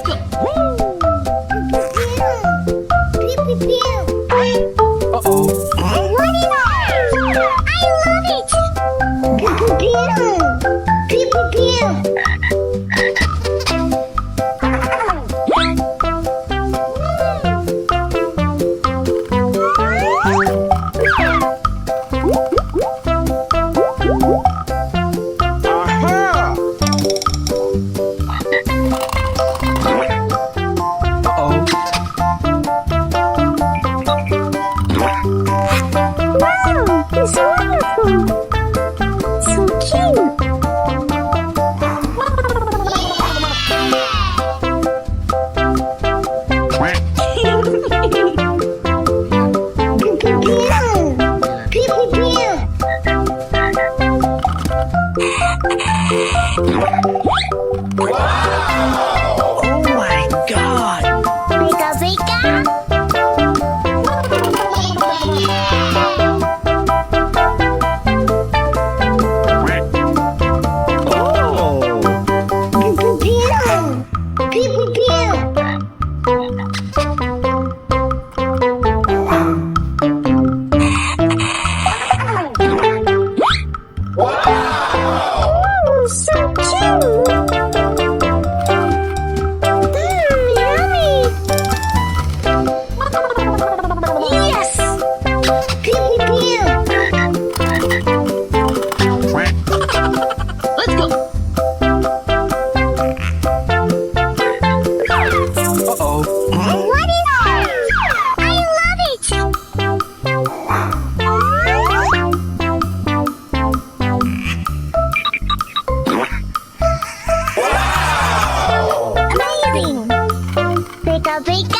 Let's go. Uh-oh. What is that? I love it! Pew, pew, pew. Aha! Uh-oh. Wow, it's wonderful. So cute. Pew, pew, pew. Pew, pew, pew. Oh my God! Pika, pika. Oh! Pew, pew, pew. Pew, pew, pew. Ooh, so cute. Yummy. Yes. Pew, pew, pew. Let's go. Uh-oh. What is that? I love it. Amazing. Pika, pika.